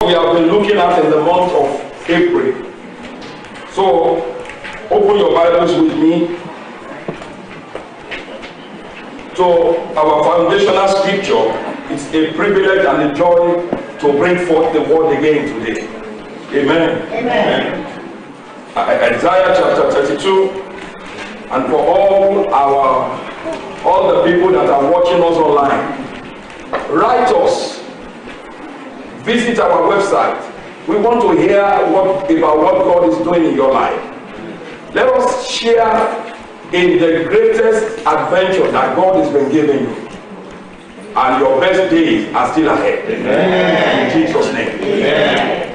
we have been looking at in the month of April. So, open your Bibles with me to our foundational scripture. It's a privilege and a joy to bring forth the word again today. Amen. Amen. Isaiah chapter 32, and for all the people that are watching us online, write us, visit our website. We want to hear about what God is doing in your life. Let us share in the greatest adventure that God has been giving you, and your best days are still ahead. Amen. In Jesus' name. Amen.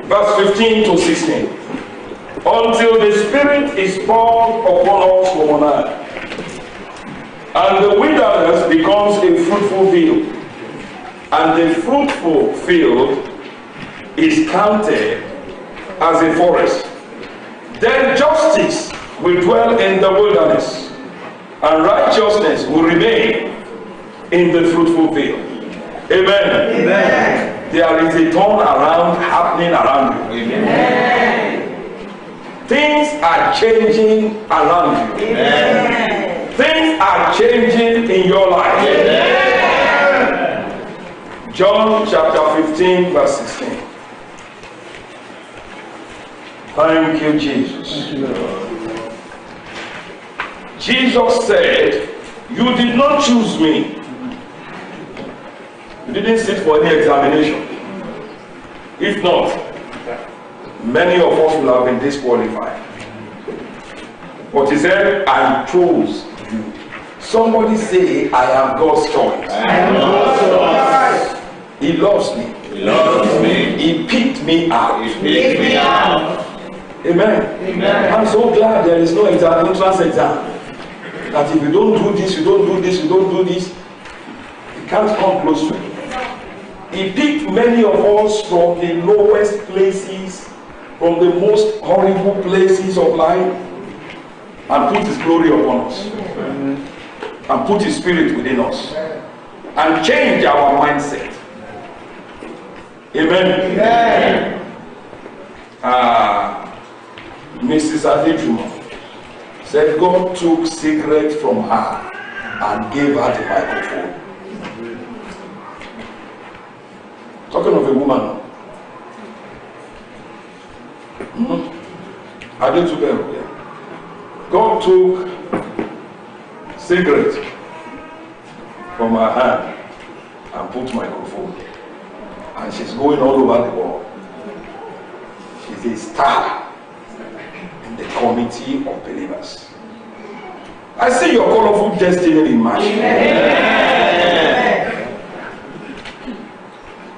Verse 15 to 16. Until the Spirit is poured upon us from on earth, and the wilderness becomes a fruitful field, and the fruitful field is counted as a forest. Then justice will dwell in the wilderness, and righteousness will remain in the fruitful field. Amen. Amen. There is a turnaround happening around you. Amen. Things are changing around you. Amen. Things are changing in your life. Amen. John chapter 15 verse 16. Thank you, Jesus. Thank you, Lord. Jesus said, "You did not choose me." You didn't sit for any examination. If not, many of us will have been disqualified. But he said, "I chose you." Somebody say, "I am God's choice." I am God's choice. He loves me. He loves me. He picked me out. He picked me out. Amen. Amen. I'm so glad there is no exam, entrance exam. That if you don't do this, you don't do this, you don't do this, you can't come close to it. He picked many of us from the lowest places, from the most horrible places of life, and put his glory upon us, and put his spirit within us, and change our mindset. Amen. Amen. Mrs. Adejuma said God took cigarette from her and gave her the microphone. Talking of a woman. God took cigarette from her hand and put microphone, and she's going all over the world. She's a star in the committee of believers. I see your colorful destiny in march.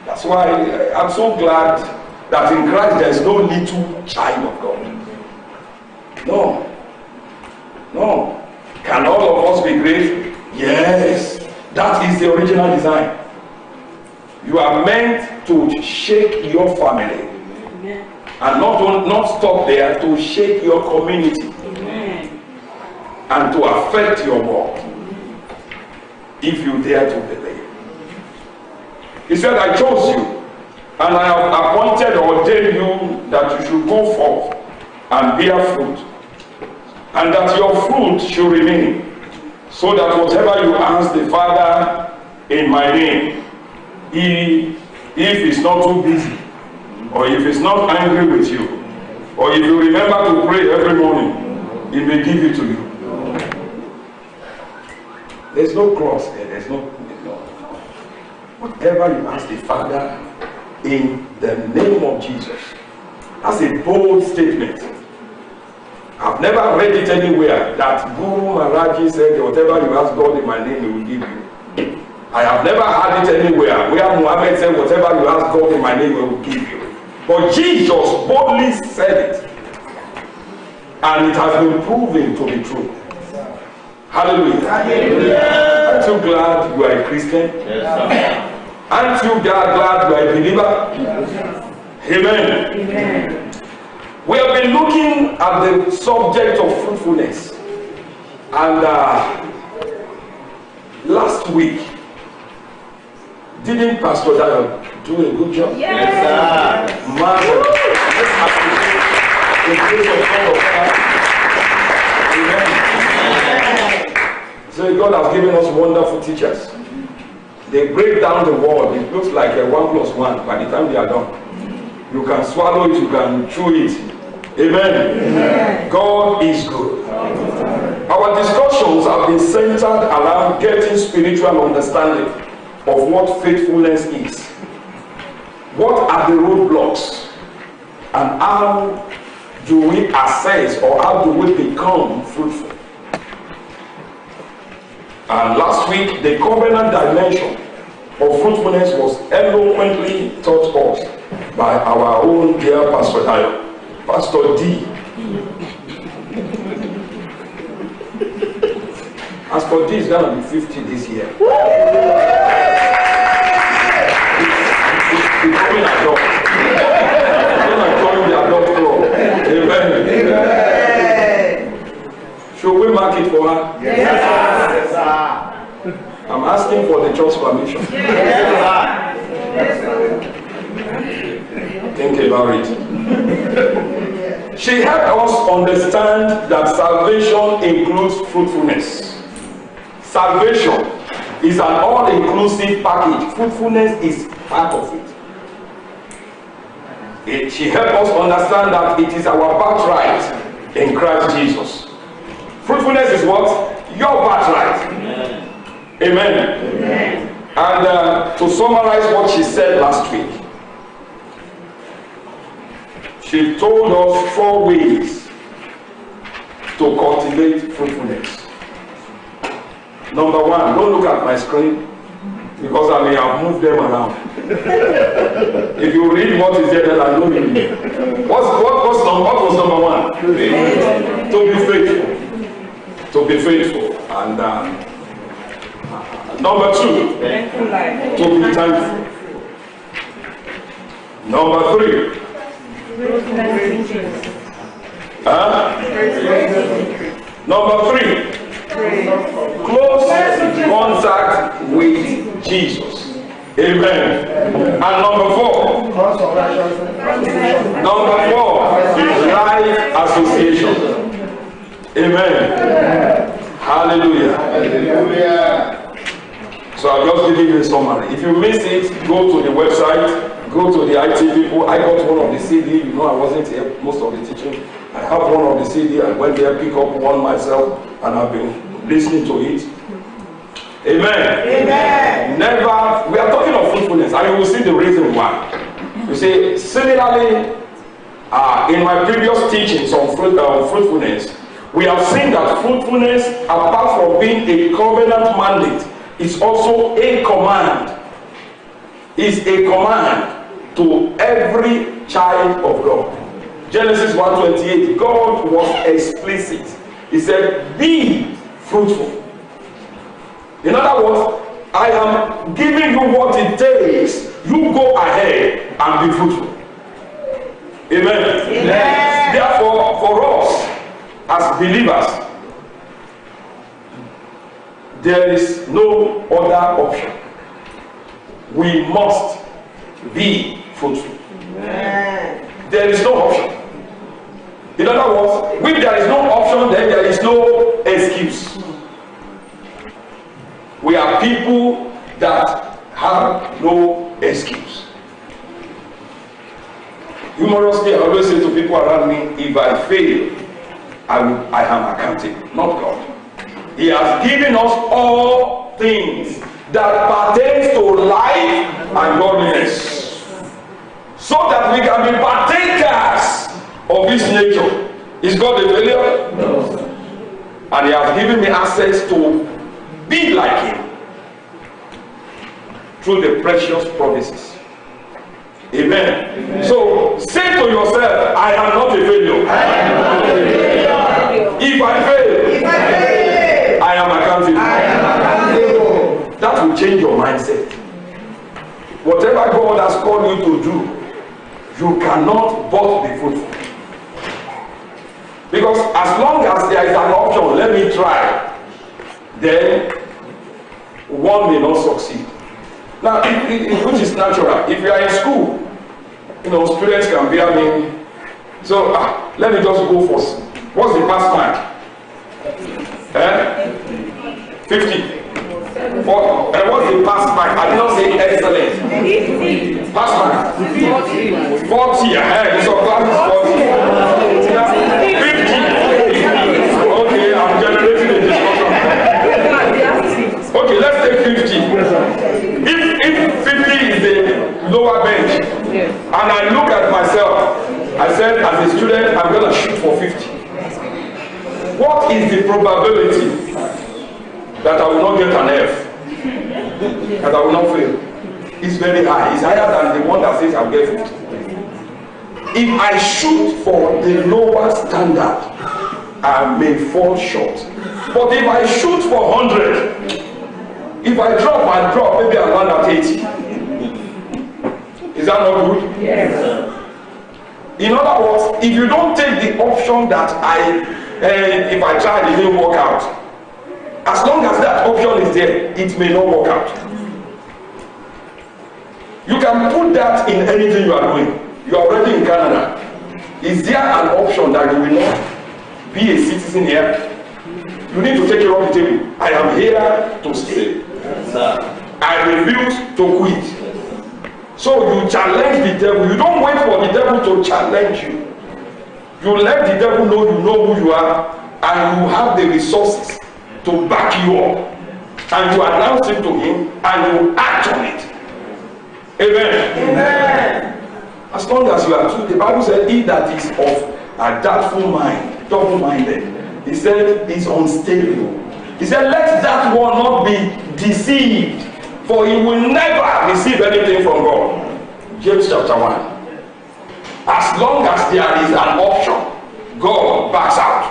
That's why I'm so glad that in Christ there is no little child of God. No. No. Can all of us be great? Yes. That is the original design. You are meant to shake your family. Amen. And not stop there, to shake your community. Amen. And to affect your world. If you dare to believe. He said, "I chose you, and I have appointed or ordained you that you should go forth and bear fruit, and that your fruit should remain, so that whatever you ask the Father in my name, if he's not too busy, or if he's not angry with you, or if you remember to pray every morning, he may give it to you." There's no cross there. There's no. Whatever you ask the Father in the name of Jesus. That's a bold statement. I've never read it anywhere that Guru Maharaji said, "Whatever you ask God in my name, he will give you." I have never heard it anywhere where Muhammad said, "Whatever you ask God in my name, he will give you." But Jesus boldly said it. And it has been proven to be true. Hallelujah. Hallelujah. Aren't you glad you are a Christian? Yes, sir. Aren't you glad you are a believer? Yes. Amen. Amen. We have been looking at the subject of fruitfulness. And last week, didn't Pastor Dayo do a good job? Yes, sir. the grace of God upon us. Amen. So God has given us wonderful teachers. They break down the word. It looks like a 1+1 by the time they are done. You can swallow it, you can chew it. Amen. Amen. God is good. Our discussions have been centered around getting spiritual understanding of what faithfulness is. What are the roadblocks? And how do we assess, or how do we become fruitful? And last week, the covenant dimension of fruitfulness was eloquently taught us by our own dear Pastor Dayo, Pastor D. Pastor D is going to be 50 this year. He's becoming adult. Then I join the adult club. Amen. Amen. Should we mark it for her? Yes, sir. I'm asking for the church permission. Yes, sir. Think about it. She helped us understand that salvation includes fruitfulness. Salvation is an all-inclusive package. Fruitfulness is part of it. She helped us understand that it is our birthright in Christ Jesus. Fruitfulness is what? Your birthright. Amen. Amen. Amen. And to summarize what she said last week, she told us 4 ways to cultivate fruitfulness. Number 1, don't look at my screen because I may have moved them around. If you read what is there, then I know you need. What was number 1? To be faithful. To be faithful. And number 2, to be thankful. Number 3, number 3, close contact with Jesus. Amen. And number 4, life association. Amen. Hallelujah. Hallelujah. So I'll just give you a summary. If you miss it, go to the website, go to the IT people. I got one of the CD. You know, I wasn't here most of the teaching. I have one of the CD. I went there, pick up one myself, and I've been listening to it. Amen. Amen. Never. We are talking of fruitfulness, and you will see the reason why. You see, similarly, in my previous teachings on fruitfulness, we have seen that fruitfulness, apart from being a covenant mandate, is also a command. Is a command to every child of God. Genesis 1:28, God was explicit. He said, be fruitful. In other words, I am giving you what it takes. You go ahead and be fruitful. Amen. Amen. Therefore, for us as believers, there is no other option. We must be fruitful. Amen. There is no option. In other words, if there is no option, then there is no excuse. We are people that have no excuse. Humorously, I always say to people around me, if I fail, I am accountable, not God. He has given us all things that pertains to life and godliness, so that we can be partakers of His nature. Is God a failure? No. And He has given me access to be like Him through the precious promises. Amen. Amen. So say to yourself, I am not a failure. I am not a failure. If I fail, I am accountable. I am accountable. That will change your mindset. Whatever God has called you to do, you cannot but be fruitful. Because as long as there is an option, let me try, then one may not succeed. Now, which is natural. If you are in school, students can be having So let me just go for what's the pass mark? 50. What's the pass mark? I did not say excellent. Pass mark. 40. So class is 40. 50. Okay, I'm generating a discussion. Okay, let's take 50. If 50 is the lower bench, and I look at myself, I said as a student, I'm going to shoot for 50. What is the probability that I will not get an F? That I will not fail? It's very high. It's higher than the one that says I'll get 50. If I shoot for the lower standard, I may fall short. But if I shoot for 100, if I drop, maybe I'll land at 80. Is that not good? Yes. In other words, if you don't take the option that if I tried, it didn't work out. As long as that option is there, it may not work out. You can put that in anything you are doing. You are already in Canada. Is there an option that you will not be a citizen here? You need to take it off the table. I am here to stay. I refuse to quit. So you challenge the devil. You don't wait for the devil to challenge you. You let the devil know you know who you are, and you have the resources to back you up, and you announce it to him, and you act on it. Amen. Amen. As long as you are true, the Bible said, he that is of a doubtful mind, double-minded, he said, is unstable. He said, let that one not be deceived, for he will never receive anything from God. James chapter 1. As long as there is an option, God backs out.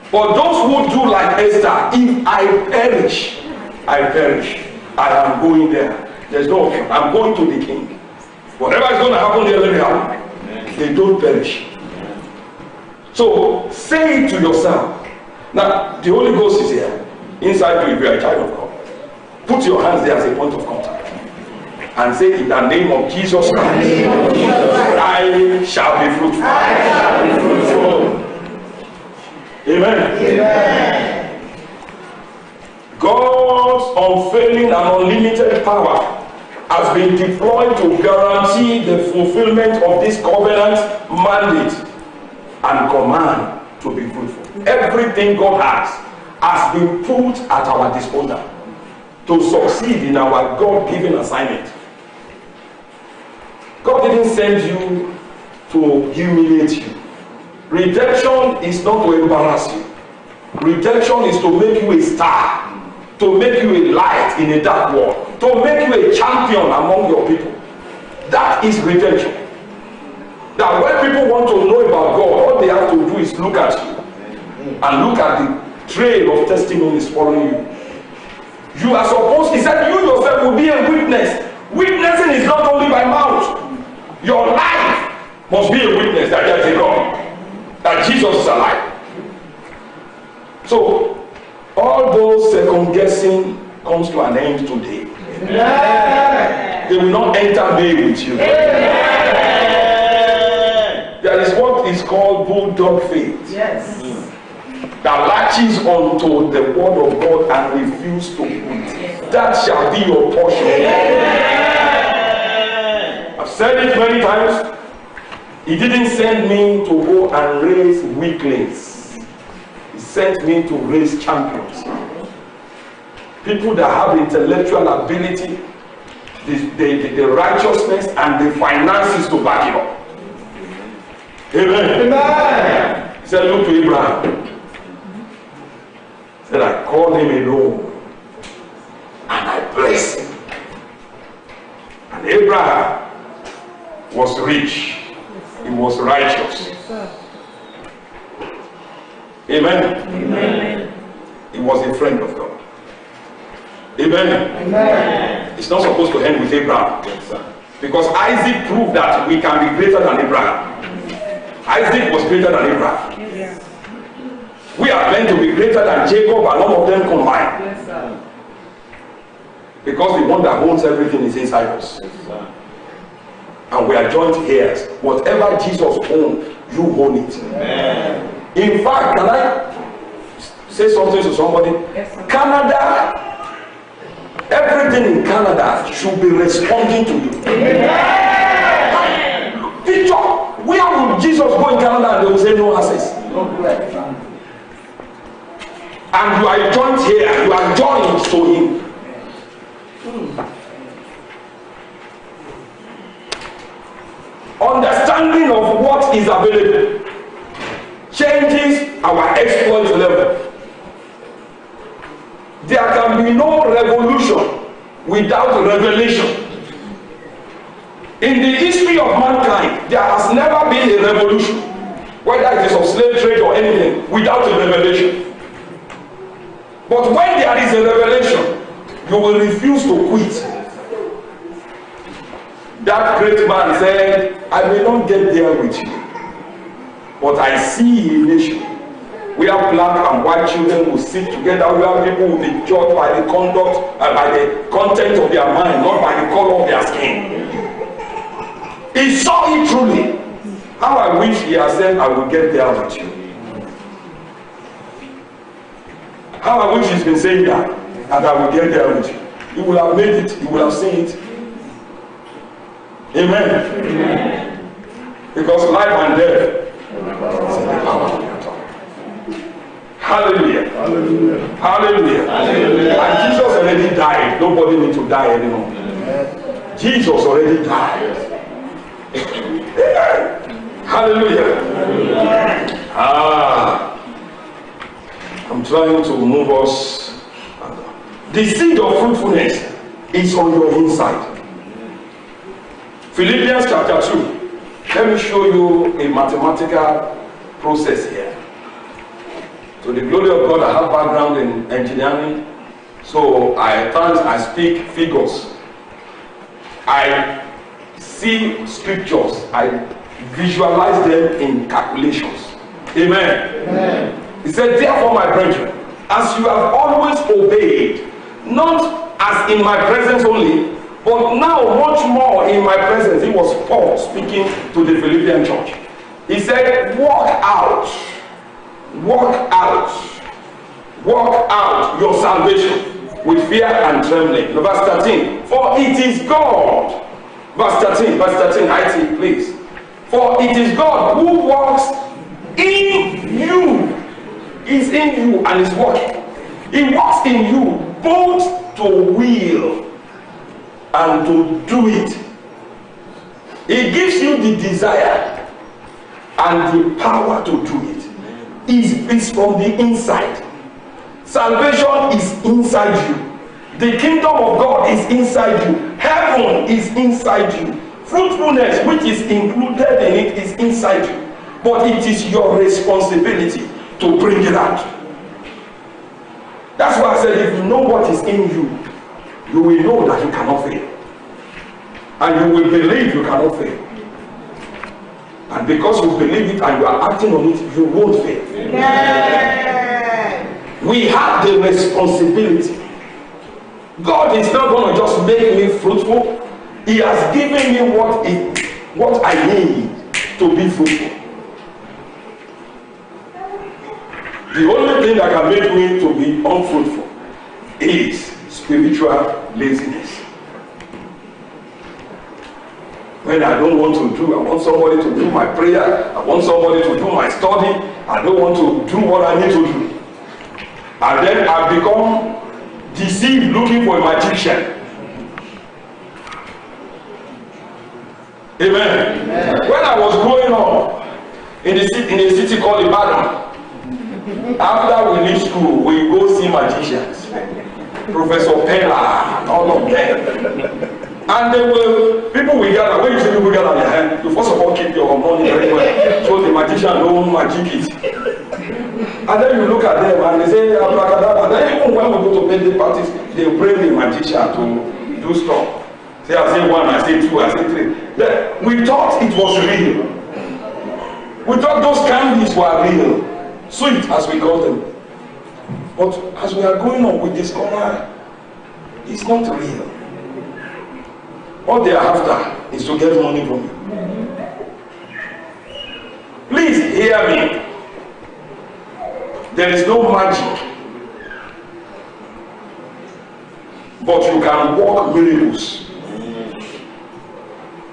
For those who do like Esther, if I perish, I perish. I am going there. There's no option. I'm going to the king. Whatever is going to happen there, let me happen. They don't perish. So say it to yourself. Now, the Holy Ghost is here. Inside you, if you are a child of God. Put your hands there as a point of contact. And say, in the name of Jesus Christ, I shall be fruitful. Amen. Amen. God's unfailing and unlimited power has been deployed to guarantee the fulfillment of this covenant mandate and command to be fruitful. Everything God has been put at our disposal to succeed in our God-given assignment. God didn't send you to humiliate you. Redemption is not to embarrass you. Redemption is to make you a star, to make you a light in a dark world, to make you a champion among your people. That is redemption. That when people want to know about God, all they have to do is look at you and look at the trail of testimonies following you. You are supposed, he said, you yourself will be a witness. Witnessing is not only by mouth. Your life must be a witness that there is a God, that Jesus is alive. So, all those second guessing comes to an end today. Amen. They will not enter May with you. Amen. There is what is called bulldog faith. Yes. That latches onto the word of God and refuses to quit. That shall be your portion. Amen. I've said it many times. He didn't send me to go and raise weaklings. He sent me to raise champions. People that have intellectual ability, the righteousness, and the finances to back it up. Amen. Amen. He said, look to Abraham. He said, I called him alone and I blessed him. And Abraham was rich. He was righteous. Amen. Amen. He was a friend of God. Amen. Amen. It's not supposed to end with Abraham. Because Isaac proved that we can be greater than Abraham. Isaac was greater than Abraham. Yes. We are meant to be greater than Jacob and all of them combined. Yes, sir. Because the one that owns everything is inside us. Yes, and we are joint heirs. Whatever Jesus owns, you own it. Amen. In fact, can I say something to somebody? Yes, Canada, everything in Canada should be responding to you. Amen. Victor, where would Jesus go in Canada and they will say no access? And you are joined here, you are joined to him. Understanding of what is available changes our exploit level. There can be no revolution without revelation. In the history of mankind, there has never been a revolution, whether it is of slave trade or anything, without a revelation. But when there is a revelation, you will refuse to quit. That great man said, I may not get there with you, but I see a nation where black and white children will sit together, where people will be judged by the conduct and by the content of their mind, not by the color of their skin. He saw it truly. How I wish he had said, I will get there with you. How I wish he's been saying that, and I will get there with you. You will have made it, you will have seen it. Amen. Amen. Because life and death is in the power of your tongue. Hallelujah. Hallelujah. Hallelujah. Hallelujah. And Jesus already died. Nobody needs to die anymore. Amen. Jesus already died. Hallelujah. Hallelujah. I'm trying to move us. The seed of fruitfulness is on your inside. Philippians chapter 2. Let me show you a mathematical process here. To the glory of God, I have background in engineering, so at times I speak figures. I see scriptures. I visualize them in calculations. Amen. Amen. He said, therefore, my brethren, as you have always obeyed, not as in my presence only, but now much more in my presence. It was Paul speaking to the Philippian church. He said, work out your salvation with fear and trembling. Verse 13, for it is God. Verse 13, IT, please. For it is God who works in you. Is in you and is working. He works in you both to will and to do it. He gives you the desire and the power to do it. It's from the inside. Salvation is inside you. The kingdom of God is inside you. Heaven is inside you. Fruitfulness, which is included in it, is inside you. But it is your responsibility to bring it out. That's why I said, if you know what is in you, you will know that you cannot fail. And you will believe you cannot fail. And because you believe it and you are acting on it, you won't fail. Amen. We have the responsibility. God is not going to just make me fruitful. He has given me what I need to be fruitful. The only thing that can make me to be unfruitful is spiritual laziness. When I don't want to do, I want somebody to do my prayer, I want somebody to do my study, I don't want to do what I need to do. And then I become deceived looking for a magician. Amen. Amen. When I was growing up in a city called Ibadan, after we leave school, we go see magicians. Professor Pella, all of them. And people will gather. When you see people gather their hand, you first of all keep your money very well, so the magician don't magic it. And then you look at them and they say, abracadabra. Then even when we go to birthday parties, they bring the magician to do stuff. Say, I say one, I say two, I say three. Then we thought it was real. We thought those candies were real. Sweet, as we call them. But as we are going on, we discover it's not real. What they are after is is to get money from you. Please hear me. There is no magic, but you can work miracles.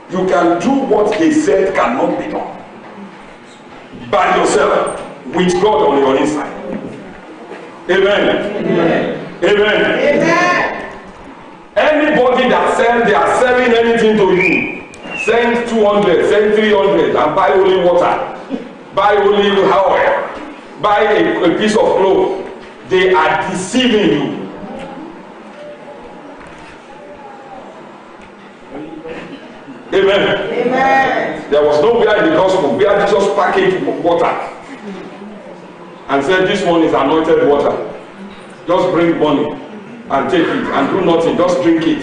You can do what they said cannot be done by yourself with God on your inside. Amen. Amen. Amen. Amen. Anybody that says they are selling anything to you, send 200, send 300 and buy only water, buy only oil, buy a piece of cloth. They are deceiving you. Amen. Amen. There was nowhere in the gospel where Jesus packaged water and said, this one is anointed water. Just bring money and take it and do nothing. Just drink it.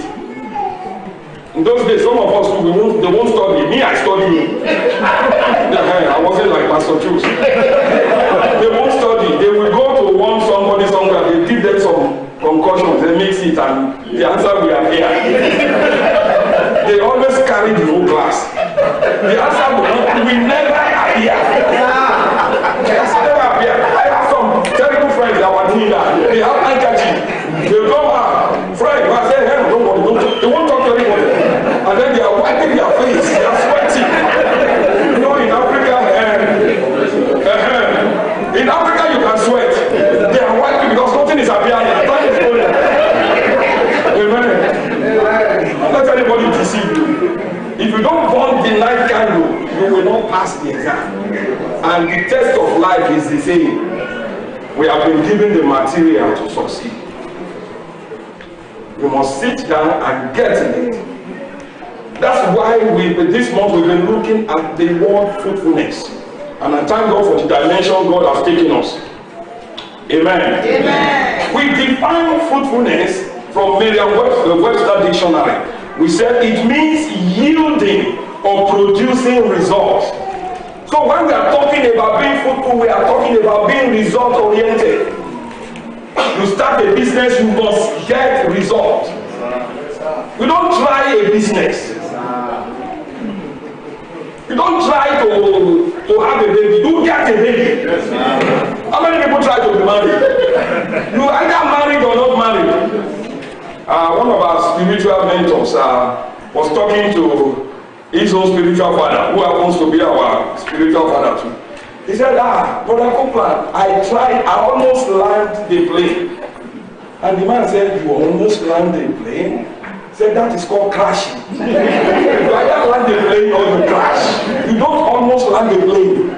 In those days, some of us, they won't study. Me, I study. I wasn't like Pastor Jules. They won't study. They will go to one somebody somewhere. They give them some concussions. They mix it and the answer will appear. They always carry the whole class. The answer will never appear. Never appear. I have some terrible friends that were doing that. They have handkerchief. They come out. Friend, I say, hey, don't worry, they won't talk to anybody. And then they are wiping their face. They are sweating. You know, in Africa, in Africa you can sweat. They are wiping because nothing is appearing. Time is going. Amen. Don't let anybody deceive you. If you don't burn the night candle, you will not pass the exam. And the test of life is the same. We have been given the material to succeed. You must sit down and get in it. That's why this month we've been looking at the word fruitfulness. And I thank God for the dimension God has taken us. Amen. Amen. We define fruitfulness from Merriam-Webster dictionary. We said it means yielding or producing results. So when we are talking about being fruitful, we are talking about being result oriented. You start a business, you must get results. You don't try a business. You don't try to have a baby. You get a baby. How many people try to be married? You either married or not married. One of our spiritual mentors was talking to his own spiritual father, who happens to be our spiritual father too. He said, Brother Copeland, I almost landed the plane. And the man said, you almost landed the plane? He said, that is called crashing. You either land the plane or you crash. You don't almost land the plane.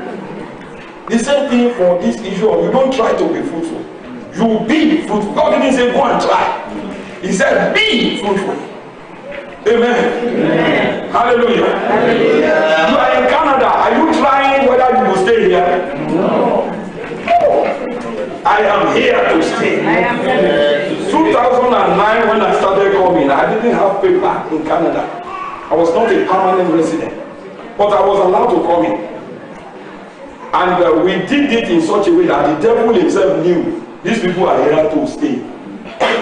The same thing for this issue of you don't try to be fruitful. You be fruitful. God didn't say go and try. He said, be fruitful. Amen. Amen. Hallelujah. Hallelujah. You are in Canada. Are you trying whether you will stay here? No. I am here to stay. 2009, when I started coming, I didn't have paper in Canada. I was not a permanent resident, but I was allowed to come in. And we did it in such a way that the devil himself knew these people are here to stay.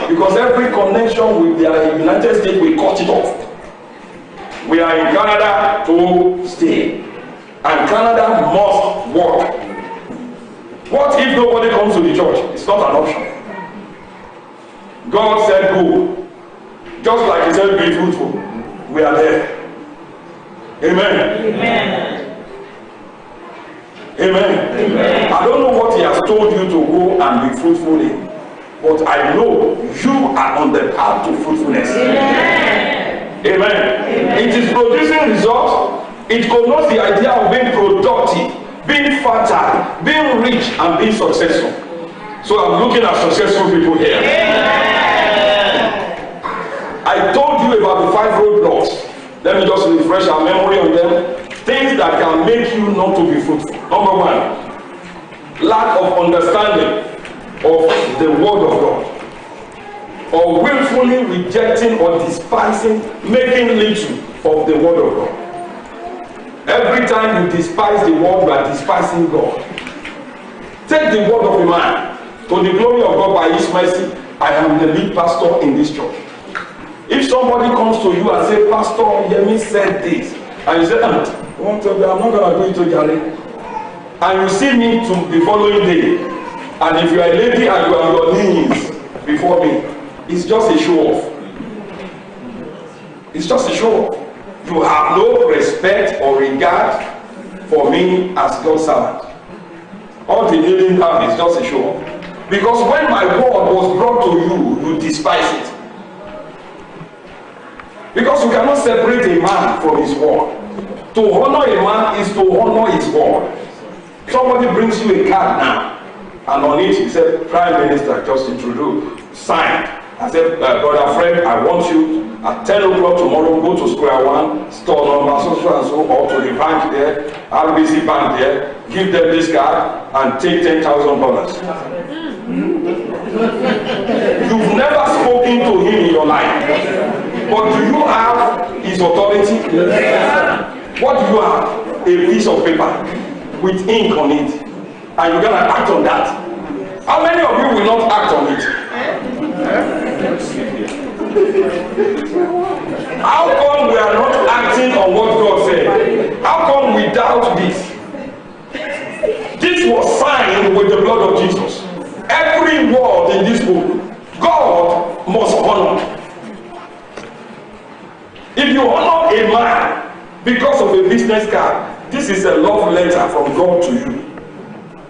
Because every connection with the United States, we cut it off. We are in Canada to stay. And Canada must work. What if nobody comes to the church? It's not an option. God said go. Just like he said be fruitful. We are there. Amen. Amen. Amen. Amen. I don't know what he has told you to go and be fruitful in. But I know you are on the path to fruitfulness. Amen. Amen. Amen. It is producing results. It connotes the idea of being productive, being fertile, being rich, and being successful. So I'm looking at successful people here. Amen. I told you about the 5 roadblocks. Let me just refresh our memory on them. Things that can make you not to be fruitful. Number 1, lack of understanding of the word of God, or willfully rejecting or despising, making little of the word of God. Every time you despise the word, you are despising God. Take the word of a man. To the glory of God by his mercy, I am the lead pastor in this church. If somebody comes to you and say, Pastor, Yemi said this, and you say, I'm not going to do it to Jare. And you see me to the following day, and if you are a lady and you are on your knees before me, it's just a show off. It's just a show off. You have no respect or regard for me as God's servant. All the kneeling have is just a show off. Because when my word was brought to you, you despise it. Because you cannot separate a man from his word. To honor a man is to honor his word. Somebody brings you a card now, and on it he said, Prime Minister Justin Trudeau signed. I said, brother Fred, I want you at 10 o'clock tomorrow, go to Square One, store number so and so, or to the bank there, RBC Bank there, give them this card, and take $10,000. You've never spoken to him in your life. But do you have his authority? What do you have? A piece of paper with ink on it, and you're gonna act on that. How many of you will not act on it? How come we are not acting on what God said? How come we doubt this? This was signed with the blood of Jesus. Every word in this book, God must honor. If you honor a man because of a business card, this is a love letter from God to you.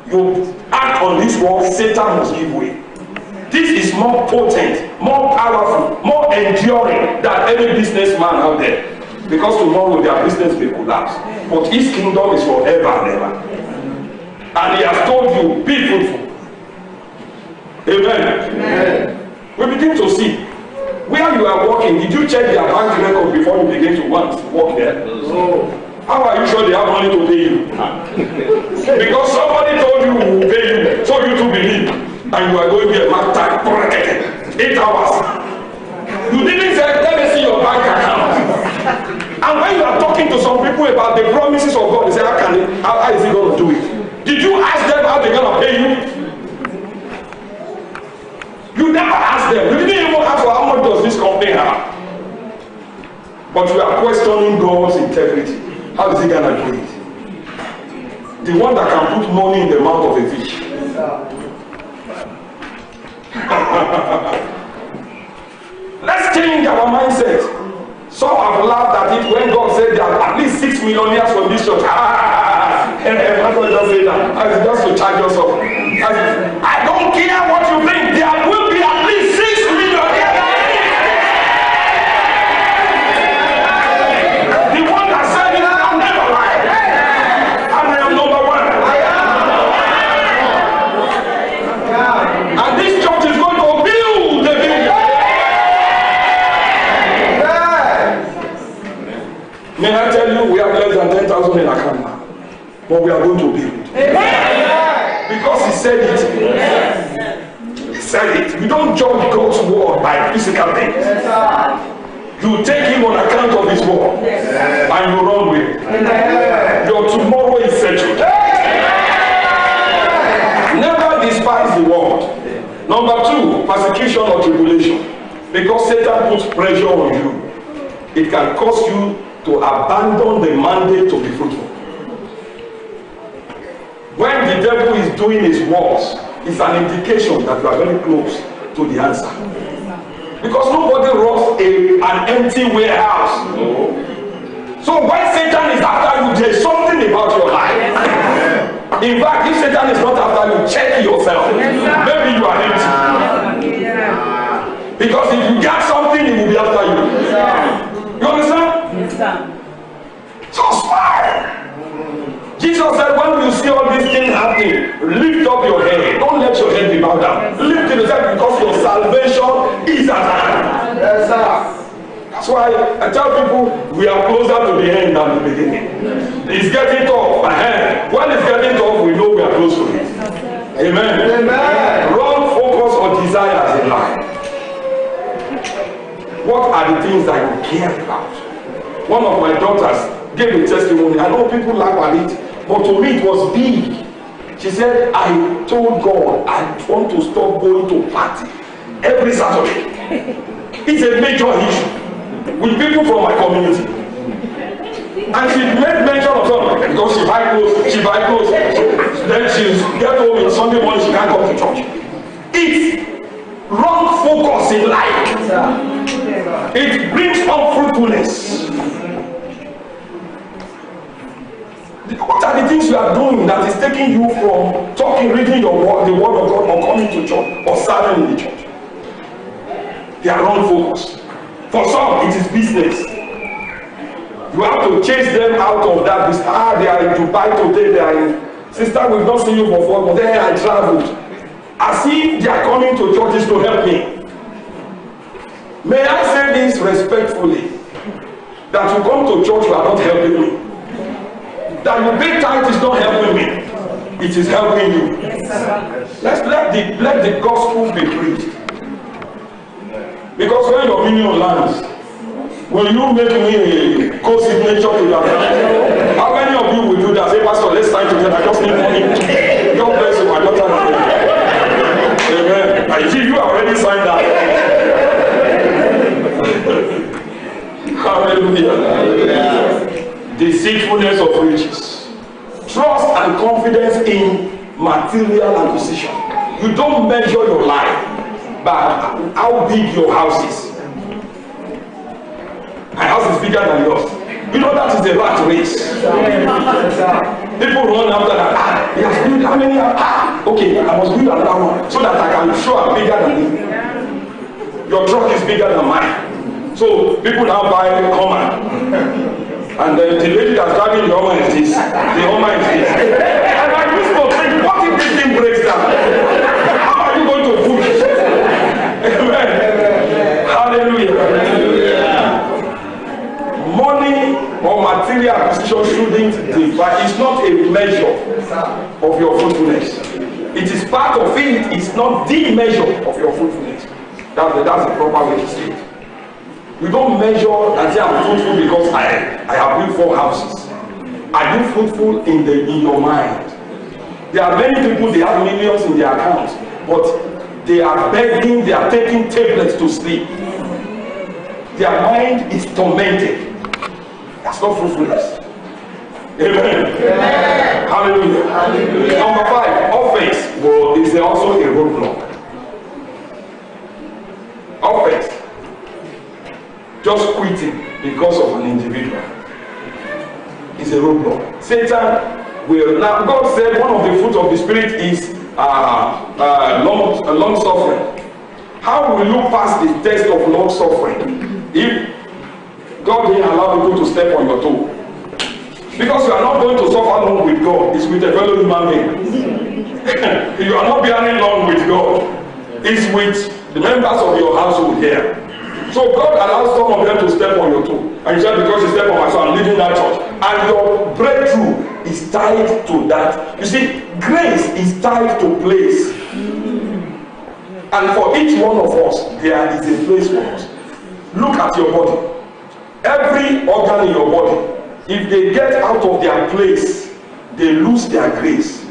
You act on this word, Satan must give way. This is more potent, more powerful, more enduring than any businessman out there. Because tomorrow their business may collapse. But his kingdom is forever and ever. And he has told you, be fruitful. Amen. Amen. We begin to see. Where you are working, did you check their bank record before you begin to work there? No. How are you sure they have money to pay you? Because somebody told you who will pay you, so you to believe. And you are going to get back time for 8 hours. You didn't say, let me see your bank account. And when you are talking to some people about the promises of God, they say, how is he going to do it? Did you ask them how they're going to pay you? You never asked them. You didn't even ask for how much does this company have. But you are questioning God's integrity. How is he going to do it? The one that can put money in the mouth of a fish. Let's change our mindset. Some have laughed at it when God said there are at least 6 millionaires from this church. And I'm not just saying that. Just to charge yourself. I don't care what you think. There will be at least 6 millionaires. The one that said it, I'll never lie. And I am number one. And this church is going to build the building. May I tell you, we have less than 10,000 in account now. But we are going to build. Because he said it. He said it. We don't judge God's word by physical things. You take him on account of his word. And you run with it. Your tomorrow is settled. Never despise the word. Number 2, persecution or tribulation. Because Satan puts pressure on you, it can cause you to abandon the mandate to be fruitful. When the devil is doing his works, it's an indication that you are very close to the answer. Because nobody runs an empty warehouse. No. So when Satan is after you, there is something about your life. In fact, if Satan is not after you, check yourself. Maybe you are empty. Because if you get something, he will be after you. You understand? So smile. Jesus said, when you see all these things happening, lift up your head. Don't let your head be bowed down. Lift it up because your salvation is at hand. Yes, sir. That's why I tell people we are closer to the end than the beginning. It's getting tough. When it's getting tough, we know we are close to it. Amen. Amen. Wrong focus on desires in life. What are the things that you care about? One of my daughters gave a testimony. I know people laugh at it, but to me it was big. She said, I told God I want to stop going to party every Saturday. It's a major issue with people from my community. And she made mention of something because she buy clothes. Then she get home in Sunday morning, she can't come to church. It's wrong focus in life. It brings unfruitfulness. What are the things you are doing that is taking you from talking, reading the word of God, or coming to church, or serving in the church? They are wrong focus. For some, it is business. You have to chase them out of that business. They are in Dubai today, they are in, sister, we've not seen you for 4 months, then I traveled. As if they are coming to churches to help me. May I say this respectfully, that you come to church, you are not helping me. That you pay tithe is not helping me. It is helping you. Let's let the gospel be preached. Because when your minion lands, will you make me a co-signature to that? How many of you will do that? Say, Pastor, let's sign together. I just need money. God bless you, my daughter. Amen. I see you already signed that. Hallelujah. Deceitfulness of riches. Trust and confidence in material acquisition. You don't measure your life by how big your house is. My house is bigger than yours. You know that is a rat race. People run after that. He has built how many? Okay, I must build another one so that I can show I'm bigger than you. Your truck is bigger than mine. So people now buy Hummer. And then the lady that's driving the Hummer is this. The Hummer is this. And I used to think, what if this thing breaks down? How are you going to push? Amen. Hallelujah. Money or material acquisition shouldn't divide. It's not a measure of your fruitfulness. It is part of it. It's not the measure of your fruitfulness. That's the proper way to say it. You don't measure and say I'm fruitful because I have built 4 houses. Are you fruitful in your mind? There are many people, they have millions in their accounts, but they are begging, they are taking tablets to sleep. Their mind is tormented. That's not fruitfulness. Amen. Amen. Hallelujah. Hallelujah. Number 5, offense is also a roadblock. Offense. Just quitting because of an individual is a roadblock. Satan will, now God said one of the fruits of the Spirit is long suffering. How will you pass the test of long suffering if God didn't allow people to step on your toe? Because you are not going to suffer long with God, it's with a fellow human being. You are not bearing long with God, it's with the members of your household here. So God allows some of them to step on your toe. And you said, because you step on my toe, I'm leaving that church. And your breakthrough is tied to that. You see, grace is tied to place. And for each one of us, there is a place for us. Look at your body. Every organ in your body, if they get out of their place, they lose their grace.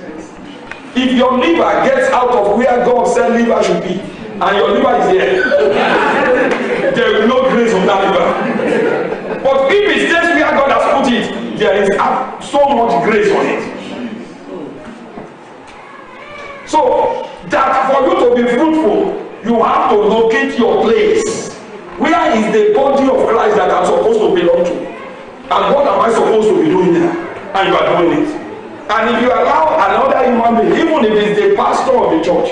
If your liver gets out of where God said liver should be, and your liver is here, there will be no grace on that liver. But if it stays where God has put it, there is so much grace on it. So that for you to be fruitful, you have to locate your place. Where is the body of Christ that I'm supposed to belong to? And what am I supposed to be doing there? And you are doing it. And if you allow another human being, even if it's the pastor of the church,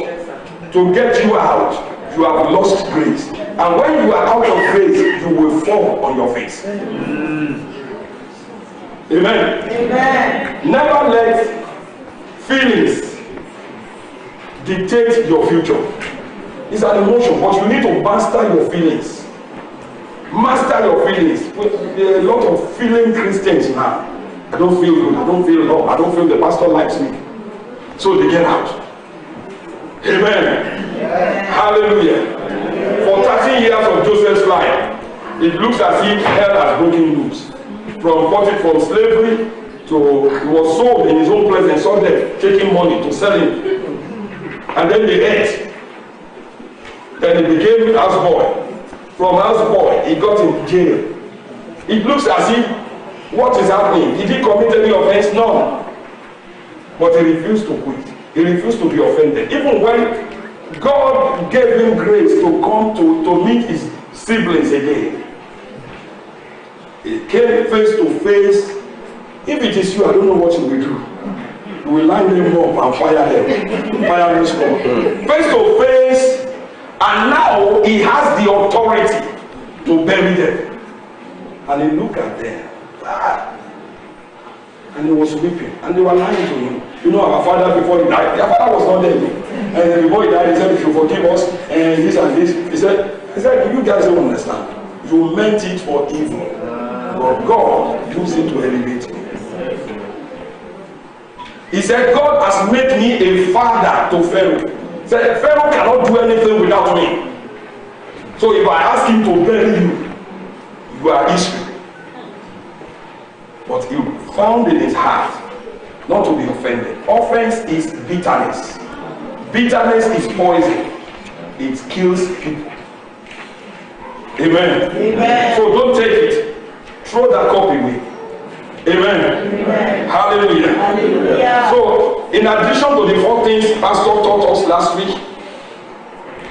to get you out, you have lost grace. And when you are out of grace, you will fall on your face. Amen. Amen. Never let feelings dictate your future. It's an emotion, but you need to master your feelings. Master your feelings. There are a lot of feeling Christians now. I don't feel good. I don't feel love. I don't feel the pastor likes me. So they get out. Amen. Yeah. Hallelujah. For 13 years of Joseph's life, it looks as if hell has broken loose. From slavery to, he was sold in his own place and saw them taking money to sell him. And then they ate. Then he became houseboy. from houseboy, he got in jail. It looks as if what is happening? Did he commit any offense? No. But he refused to quit. He refused to be offended. Even when God gave him grace to come to meet his siblings again, he came face to face. If it is you, I don't know what you will do. You will line them up and fire them. Fire them squad. Face to face, and now he has the authority to bury them. And he looked at them. And he was weeping. And they were lying to him. You know, our father before he died, their father was not there. And before he died, he said, if you forgive us, and this and this, he said, you guys don't understand. You meant it for evil. But God used it to elevate me. He said, God has made me a father to Pharaoh. He said, Pharaoh cannot do anything without me. So if I ask him to bury you, you are Israel. But he found in his heart not to be offended. Offense is bitterness. Bitterness is poison. It kills people. Amen. Amen. So don't take it. Throw that cup away. Amen. Amen. Hallelujah. Hallelujah. So, in addition to the 4 things Pastor taught us last week,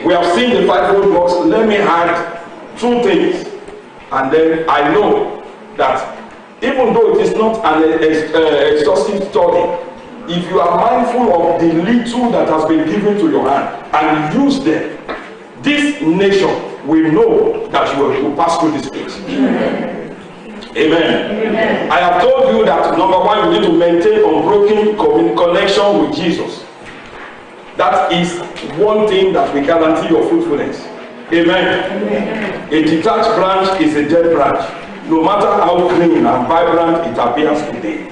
we have seen the 5 works. Let me add 2 things. And then I know that even though it is not an exhaustive study, if you are mindful of the little that has been given to your hand and use them, this nation will know that you will pass through this place. Amen. Amen. I have told you that number 1, you need to maintain unbroken connection with Jesus. That is one thing that will guarantee your fruitfulness. Amen. Amen. A detached branch is a dead branch. No matter how green and vibrant it appears today,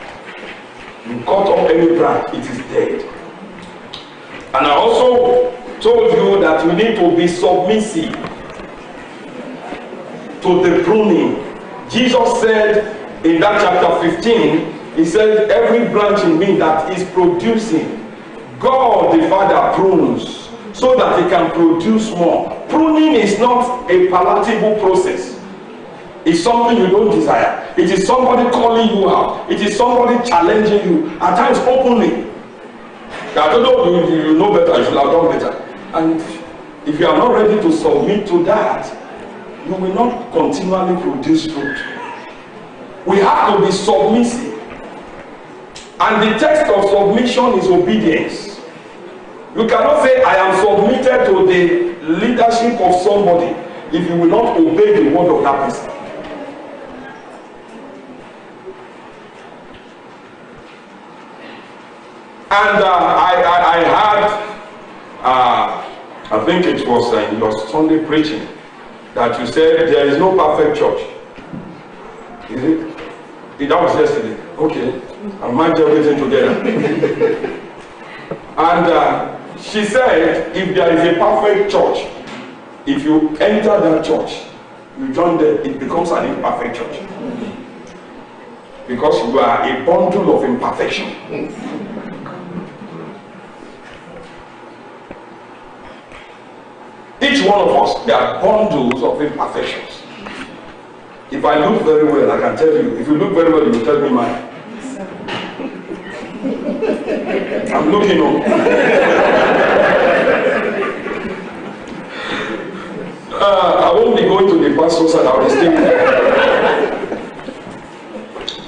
you cut off any branch, it is dead. And I also told you that you need to be submissive to the pruning. Jesus said in that chapter 15, he said, every branch in me that is producing, God the Father prunes so that he can produce more. Pruning is not a palatable process. It's something you don't desire. It is somebody calling you out. It is somebody challenging you, at times openly. I don't know, you know better, you should have done better. And if you are not ready to submit to that, you will not continually produce fruit. We have to be submissive. And the text of submission is obedience. You cannot say, I am submitted to the leadership of somebody if you will not obey the word of that person. And I had, I think it was in your Sunday preaching, that you said there is no perfect church. Is it? That was yesterday. Okay. I merged everything together. And she said, if there is a perfect church, if you enter that church, you join them, it becomes an imperfect church. Because you are a bundle of imperfection. Each one of us, there are bundles of imperfections. If I look very well, I can tell you. If you look very well, you will tell me mine. I'm looking up. I won't be going to the pastor's and I will stay there.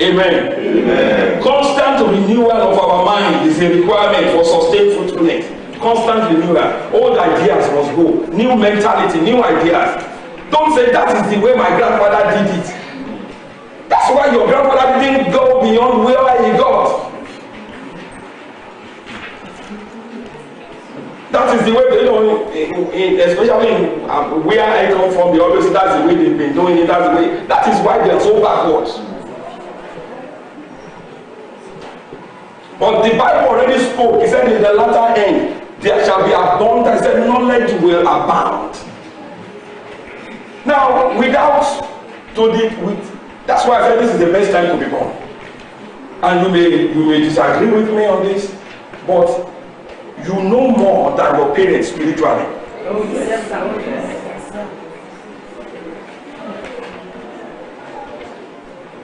Amen. Amen. Constant renewal of our mind is a requirement for sustained fruitfulness. Constant renewal. Old ideas must go. New mentality, new ideas. Don't say that is the way my grandfather did it. That's why your grandfather didn't go beyond where he got. That is the way they know, especially in, where I come from, they always say that's the way they've been doing it, that's the way. That is why they are so backwards. But the Bible already spoke. He said in the latter end, there shall be abundance, and knowledge will abound. Now, that's why I said this is the best time to be born. And you may disagree with me on this, but you know more than your parents spiritually.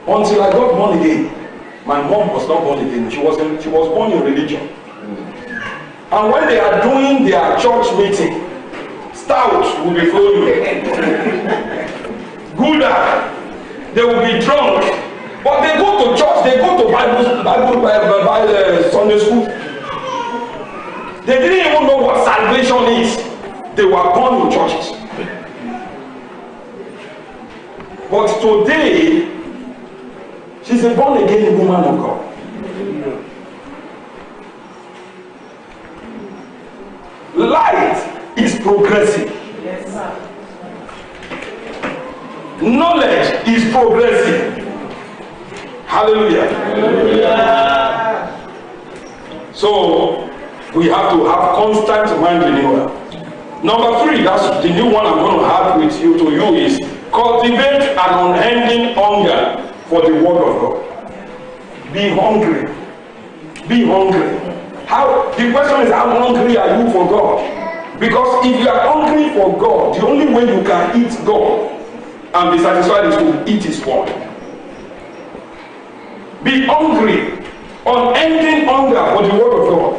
Until I got born again. My mom was not born again. She was born in religion. And when they are doing their church meeting, stout will be flowing. Gouda, they will be drunk. But they go to church, they go to Bible Sunday school. They didn't even know what salvation is. They were born in churches. But today, she's a born again woman of God. Light is progressive. Yes, sir. Knowledge is progressive. Hallelujah. Hallelujah. So we have to have constant mind renewal. Number 3, that's the new one I'm going to have with you to you, is cultivate an unending hunger for the word of God. Be hungry. Be hungry. How? The question is, how hungry are you for God? Because if you are hungry for God, the only way you can eat God and be satisfied is to eat His word. Be hungry, unending hunger for the word of God.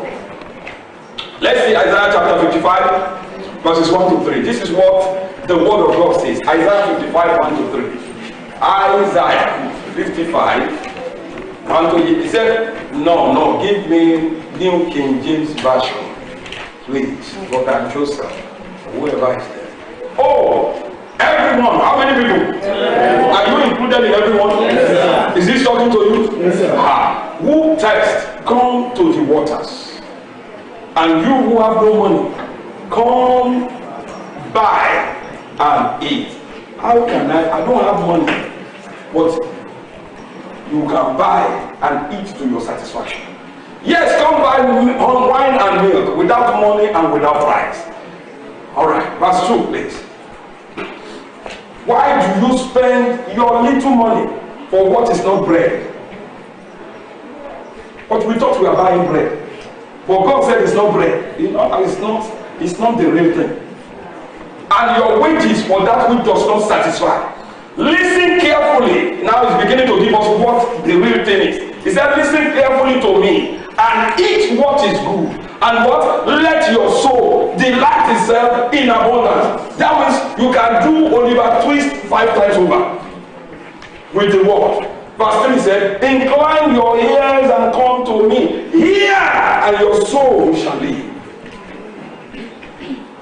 Let's see Isaiah chapter 55, verses 1 to 3. This is what the word of God says. Isaiah 55, 1 to 3. Isaiah 55, 1 to 3. He said, no, give me New King James Version, please. Brother Joseph, whoever is there. Oh, everyone. How many people? Yes. Are you included in everyone? Yes, is this talking to you? Yes, sir. Who thirst, come to the waters. And you who have no money, come buy and eat. How can I don't have money, but you can buy and eat to your satisfaction. Yes, come buy wine and milk without money and without price. Alright, verse 2, please. Why do you spend your little money for what is not bread? But we thought we were buying bread. But God said it's not bread. You know, it's not the real thing. And your wages for that which does not satisfy. Listen carefully. Now he's beginning to give us what the real thing is. He said, listen carefully to me and eat what is good. And what? Let your soul delight itself in abundance. That means you can do Oliver Twist 5 times over with the word. Verse 3 said, incline your ears and come to me. Hear, and your soul shall live.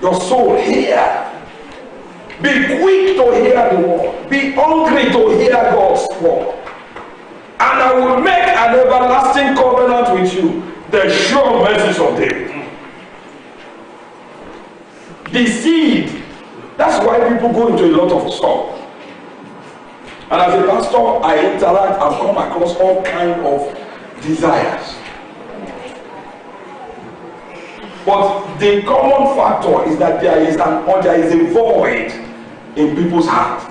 Your soul, hear. Be quick to hear the word. Be hungry to hear God's word. And I will make an everlasting covenant with you, the sure mercies of David. The seed. That's why people go into a lot of stuff. And as a pastor, I interact, I've come across all kinds of desires. But the common factor is that there is a void in people's heart.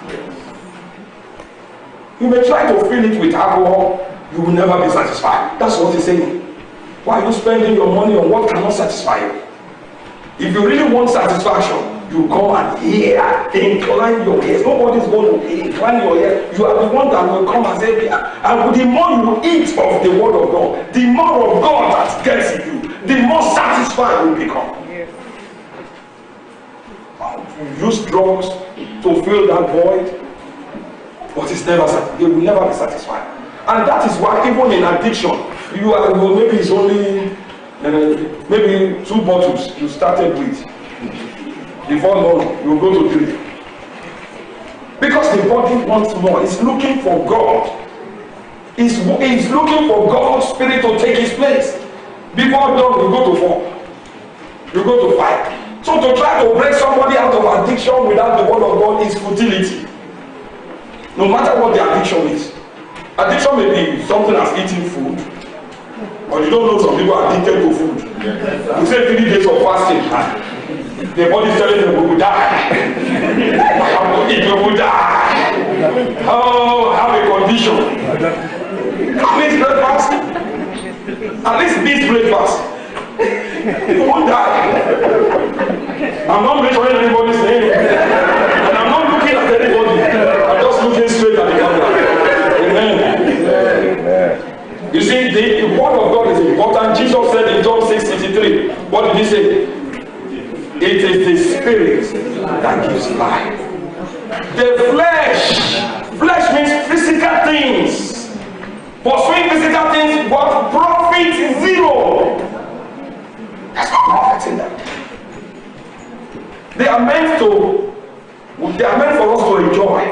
You may try to fill it with alcohol, you will never be satisfied. That's what he's saying. Why are you spending your money on what cannot satisfy you? If you really want satisfaction, you come and hear, incline your ears. Nobody's going to incline your ears. You are the one that will come and say, and the more you eat of the word of God, the more of God that gets in you, the more satisfied you become. Yes. You use drugs to fill that void, but it's never they will never be satisfied. And that is why even in addiction, maybe it's only maybe 2 bottles you started with. Before long, you go to 3. Because the body wants more. It's looking for God. It's looking for God's Spirit to take His place. Before long, you go to 4. You go to 5. So to try to break somebody out of addiction without the word of God is futility. No matter what the addiction is. Addiction may be something as eating food. Or you don't know some people are addicted to food. You say 3 days of fasting. The body is telling them we will die. It will die. Oh, have a condition. At least breakfast. At least this breakfast. You won't die. I'm not mentioning anybody's name. And I'm not looking at anybody. I'm just looking straight at the camera. Amen. spirit that gives life. The flesh means physical things. Pursuing physical things, what profit is zero. That's not profit in them. They are meant for us to enjoy.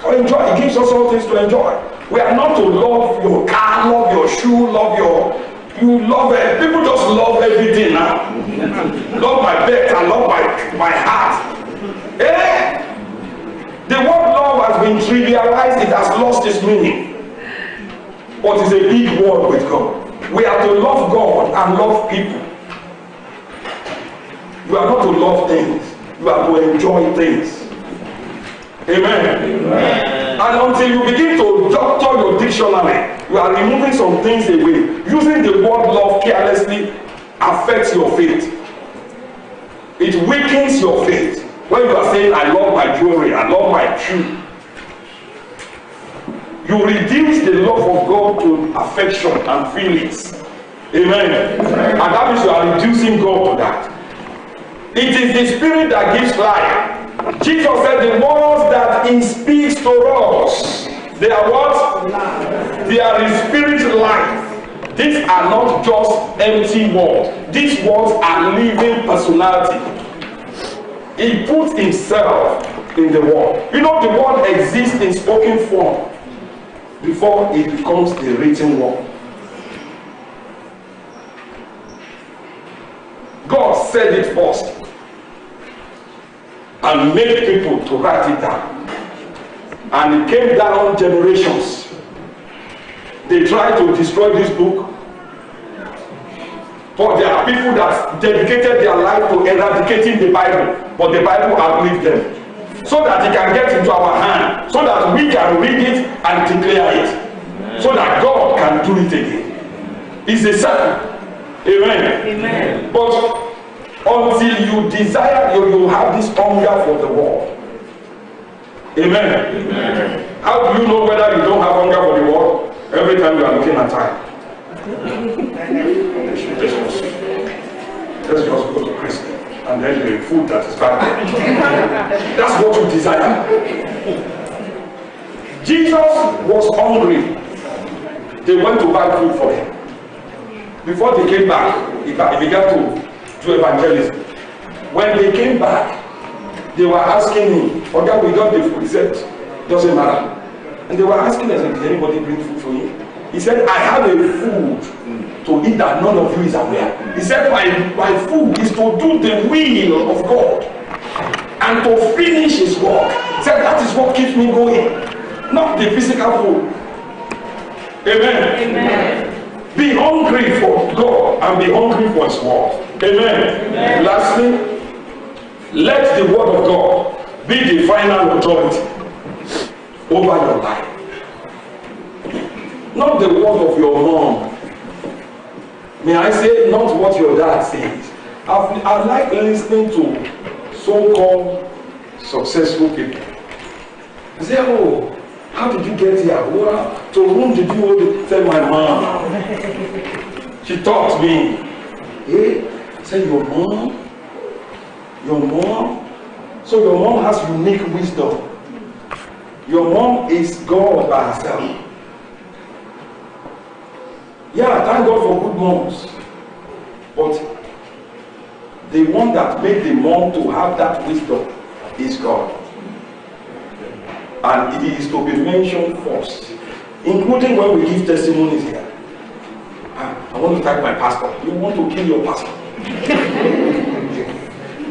To enjoy, it gives us all things to enjoy. We are not to love your car, love your shoe, you love it. People just love everything now. Love my bed, I love my heart. Eh? The word love has been trivialized, it has lost its meaning. But it's a big word with God. We are to love God and love people. You are not to love things, you are to enjoy things. Amen. Amen. And until you begin to doctor your dictionary, you are removing some things away. Using the word love carelessly affects your faith. It weakens your faith. When you are saying, I love my jewelry, I love my shoe, you reduce the love of God to affection and feelings. Amen. Amen. And that means you are reducing God to that. It is the spirit that gives life. Jesus said the words that he speaks to us, they are what? They are the spirit life. These are not just empty words. These words are living personality. He puts himself in the word. You know, the word exists in spoken form before it becomes a written word. God said it first and made people to write it down. And it came down generations. They tried to destroy this book, but there are people that dedicated their life to eradicating the Bible, but the Bible outlived them, so that it can get into our hand, so that we can read it and declare it, so that God can do it again. It's a circle. Amen. Amen. But until you desire, you have this hunger for the word. Amen. Amen. How do you know whether you don't have hunger for the word? Every time you are looking at time. Let's just go to Christ, and then the food that is bad. That's what you desire. Jesus was hungry. They went to buy food for him. Before they came back, he began to do evangelism. When they came back, they were asking him, okay, we got the food. He said, doesn't matter. And they were asking us, did anybody bring food for you? He said, I have a food to eat that none of you is aware. He said, my food is to do the will of God and to finish his work. He said, that is what keeps me going, not the physical food. Amen. Amen. Be hungry for God and be hungry for his word. Amen. Amen. Lastly, let the word of God be the final authority over your life. Not the word of your mom. May I say, not what your dad says. I like listening to so-called successful people. I say, oh, how did you get here? Well, to whom did you owe it? Tell my mom. She taught me. Hey, say your mom. Your mom. So your mom has unique wisdom. Your mom is God by herself. Yeah, thank God for good moms. But the one that made the mom to have that wisdom is God. And it is to be mentioned first, including when we give testimonies here. I want to thank my pastor. You want to kill your pastor.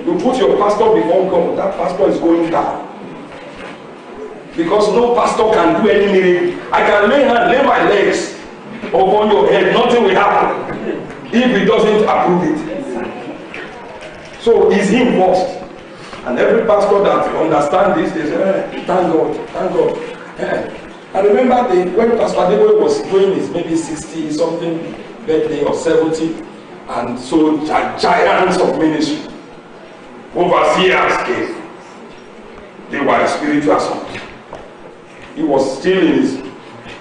You put your pastor before God, that pastor is going down. Because no pastor can do any miracle. I can lay my legs upon your head, nothing will happen if he doesn't approve it. So it's him first. And every pastor that understands this, they say, thank God, thank God. I remember when Pastor Adeboye was doing his maybe 60 something birthday or 70, and so giants of ministry, overseers came. They were spiritual sons. He was still in his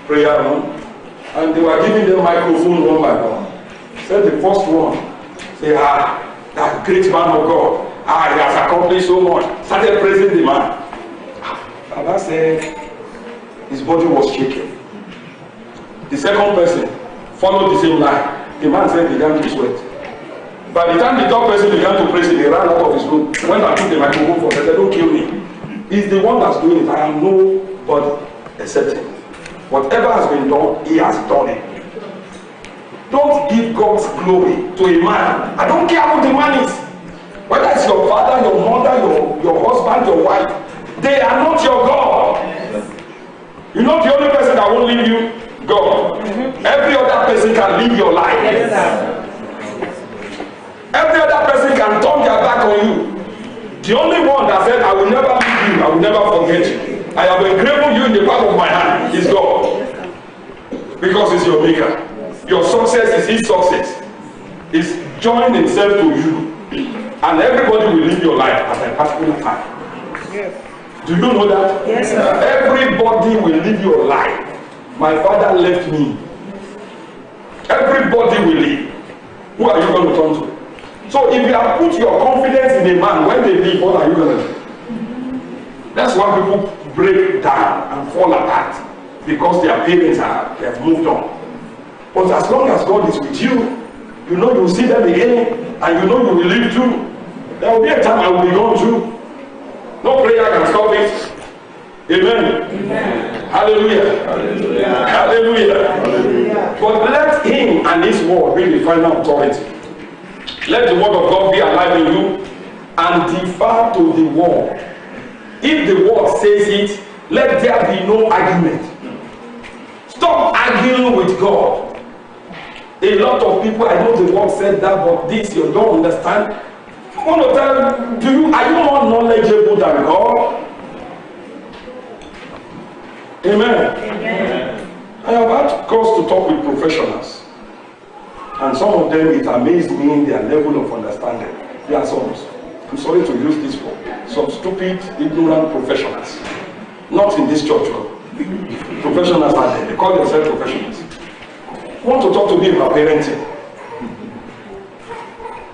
prayer room, and they were giving them microphone one by one. Said the first one, say, that great man of God. He has accomplished so much. Started praising the man. Baba said his body was shaking. The second person followed the same line. The man said he began to sweat. By the time the third person began to praise him, he ran out of his room. Went and took the microphone for him. He said, don't kill me. He's the one that's doing it. I am nobody except him. Whatever has been done, he has done it. Don't give God's glory to a man. I don't care who the man is. Whether it's your father, your mother, your husband, your wife, they are not your God. You're not the only person that won't leave you, God. Every other person can live your life. Every other person can turn their back on you. The only one that said, I will never leave you, I will never forget you. I have engraven you in the palm of my hand is God. Because it's your maker. Your success is his success. He's joined himself to you. And everybody will live your life at a particular time. Yes. Do you know that? Yes, sir. Everybody will live your life. My father left me. Everybody will live. Who are you going to turn to? So if you have put your confidence in a man, when they leave, what are you going to do? That's why people break down and fall apart. Because their parents have moved on. But as long as God is with you, you know you will see them again, and you know you will live too. There will be a time I will be gone too. No prayer can stop it. Amen. Amen. Hallelujah. Hallelujah. Hallelujah. Hallelujah. But let him and his word be the final authority. Let the word of God be alive in you and defer to the word. If the word says it, let there be no argument. Stop arguing with God. A lot of people, I know the word said that, but this you don't understand. I want to tell you, are you more knowledgeable than God? Amen. Amen. I have had cause to talk with professionals. And some of them, it amazed me in their level of understanding. There are some, I'm sorry to use this word, some stupid, ignorant professionals. Not in this church. Professionals are there. They call themselves professionals. Want to talk to me about parenting.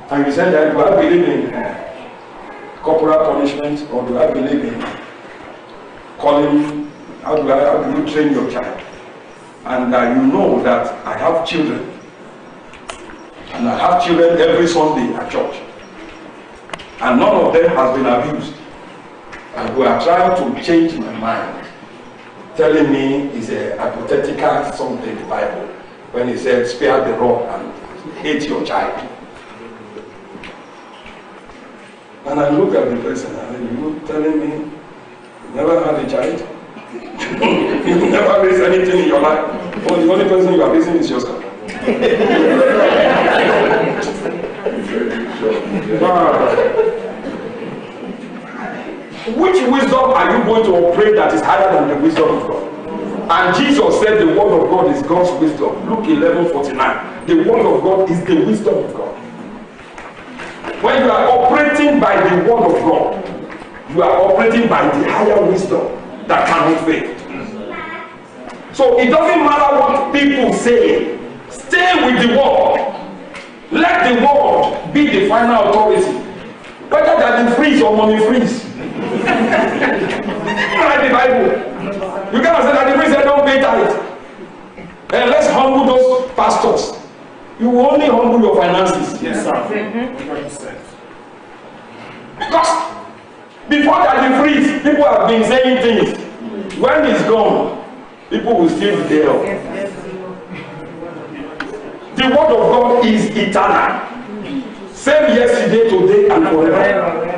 And you said that, do I believe in corporal punishment, or do I believe in calling, how do you train your child? And you know that I have children. And I have children every Sunday at church. And none of them has been abused. And we are trying to change my mind. Telling me it's a hypothetical something in the Bible. When he said, spare the rod and hate your child. And I look at the person and you telling me, you never had a child? You never raised anything in your life? Well, the only person you are raising is yourself. Which wisdom are you going to operate that is higher than the wisdom of God? And Jesus said the word of God is God's wisdom. Luke 11:49. The word of God is the wisdom of God. When you are operating by the word of God, you are operating by the higher wisdom that cannot fail. So it doesn't matter what people say. Stay with the word. Let the word be the final authority. Whether that you freeze or money freeze. Write the Bible. You cannot say that the priest said don't pay tithe. And let's humble those pastors. You will only humble your finances. Yes, sir. Because before that the freeze, people have been saying things. When it's gone, people will still be there. The word of God is eternal. Same yesterday, today, and forever.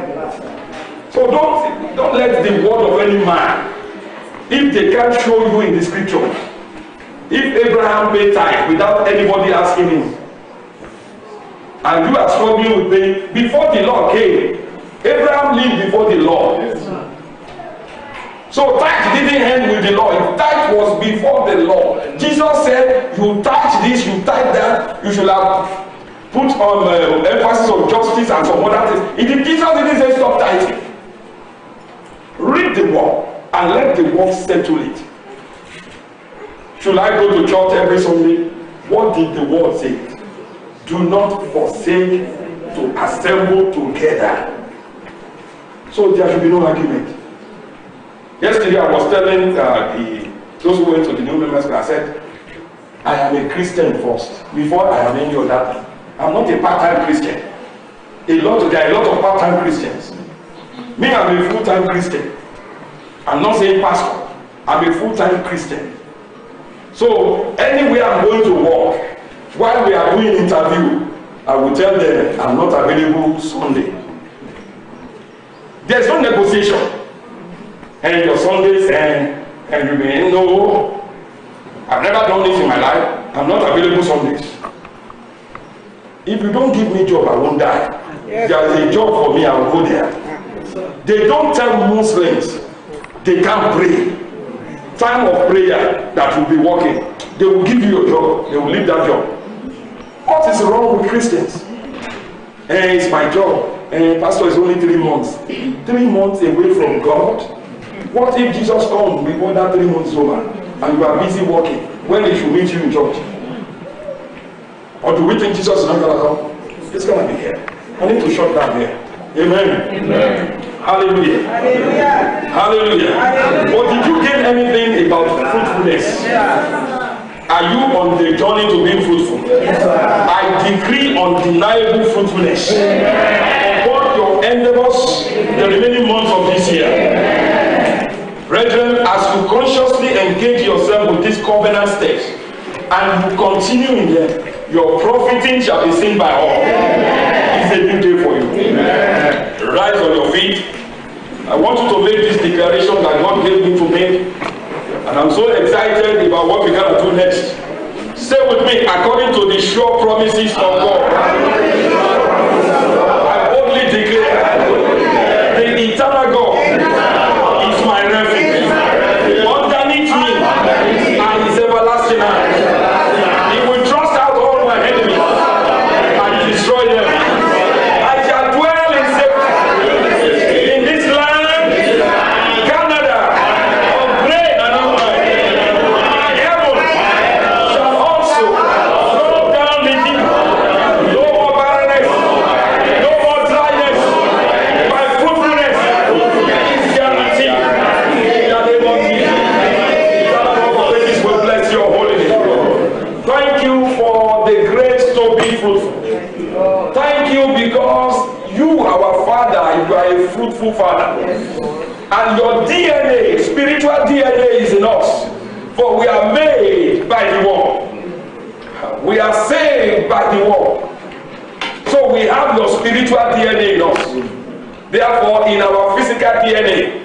So don't let the word of any man, if they can't show you in the scripture, if Abraham paid tithe without anybody asking him, and you are struggling with paying, before the law came, Abraham lived before the law. So tithe didn't end with the law. Tithe was before the law. Jesus said, you tithe this, you tithe that, you should have put on emphasis on justice and some other things. Jesus didn't say stop tithing. Read the word and let the word settle it. Should I go to church every Sunday? What did the word say? Do not forsake to assemble together. So there should be no argument. Yesterday I was telling those who went to the new members, I said, I am a Christian first, before I am any other. I'm not a part-time Christian. There are a lot of part-time Christians. Me, I'm a full-time Christian. I'm not saying pastor. I'm a full-time Christian. So anywhere I'm going to work, while we are doing interview, I will tell them I'm not available Sunday. There's no negotiation. And your Sundays and you may know, I've never done this in my life. I'm not available Sundays. If you don't give me job, I won't die. Yes. There's a job for me, I will go there. They don't tell Muslims they can't pray. Time of prayer that will be working. They will give you a job. They will leave that job. What is wrong with Christians? It's my job. Pastor is only 3 months. 3 months away from God. What if Jesus comes before that 3 months over and you are busy working when he should meet you in church? Or do we think Jesus is not going to come? He's going to be here. I need to shut down here. Amen. Amen. Hallelujah. Hallelujah. Hallelujah. Hallelujah. But did you gain anything about fruitfulness? Yeah. Are you on the journey to being fruitful? Yes, I decree undeniable fruitfulness upon your endeavors the remaining months of this year. Brethren, as you consciously engage yourself with these covenant steps and you continue in them, your profiting shall be seen by all. It's a new day for you. Amen. Rise on your feet. I want you to make this declaration that God gave me to make. And I'm so excited about what we're going to do next. Say with me, according to the sure promises of God, I boldly declare the eternal God is my refuge. Underneath me and his everlasting hand. He will thrust out all my enemies and destroy them. I shall dwell in safety in this land, Canada, of grain and of wine. Heaven shall also throw down the deep. No more barrenness, no more dryness. My fruitfulness is guaranteed. In the name of Jesus, will bless your holy name. Thank you for the grace to be fruitful. Thank you because you, our Father, you are a fruitful Father. And your DNA, spiritual DNA is in us. For we are made by the word. We are saved by the word. So we have your spiritual DNA in us. Therefore, in our physical DNA,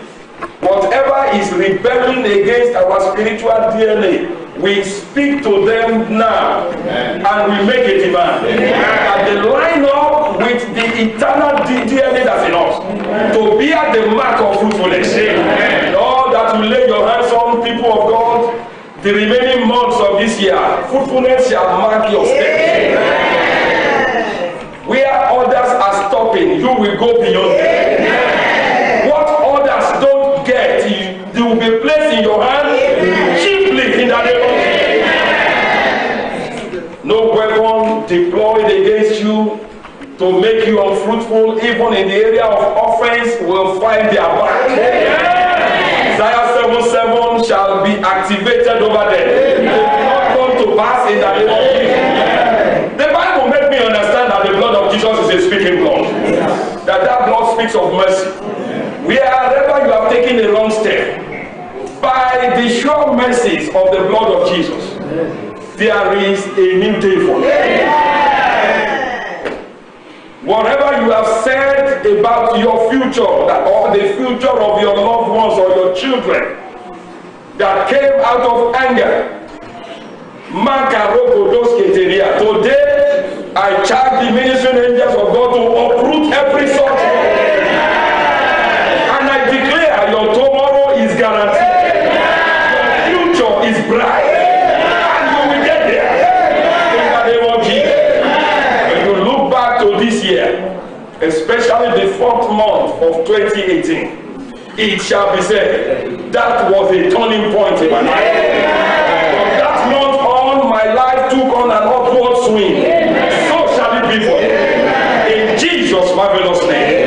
whatever is rebelling against our spiritual DNA, we speak to them now. Amen. And we make a demand. And they line up with the eternal DNA that's in us. Amen. To bear the mark of fruitfulness. Amen. All that you lay your hands on, people of God, the remaining months of this year, fruitfulness shall mark your steps. Amen. Where others are stopping, you will go beyond them. Amen. What others don't get, they will be placed in your hand. Amen. Chiefly in the name of Jesus. No weapon deployed against you to make you unfruitful, even in the area of offense, will find their back. Isaiah 7:7 shall be activated over them. It will not come to pass in the name of Jesus. The Bible made me understand that the blood of Jesus is a speaking blood. That blood speaks of mercy. Wherever you have taken a wrong step, by the sure mercies of the blood of Jesus, there is a new day for you. Whatever you have said about your future, or the future of your loved ones or your children, that came out of anger, today I charge the ministering angels of God to uproot every such word. And I declare your tomorrow is guaranteed. Your future is bright. And you will get there. In the name of Jesus. When you look back to this year, especially the 4th month of 2018, it shall be said, that was a turning point in my life. From that month on, my life took on an upward swing. So shall it be for you. In Jesus' name.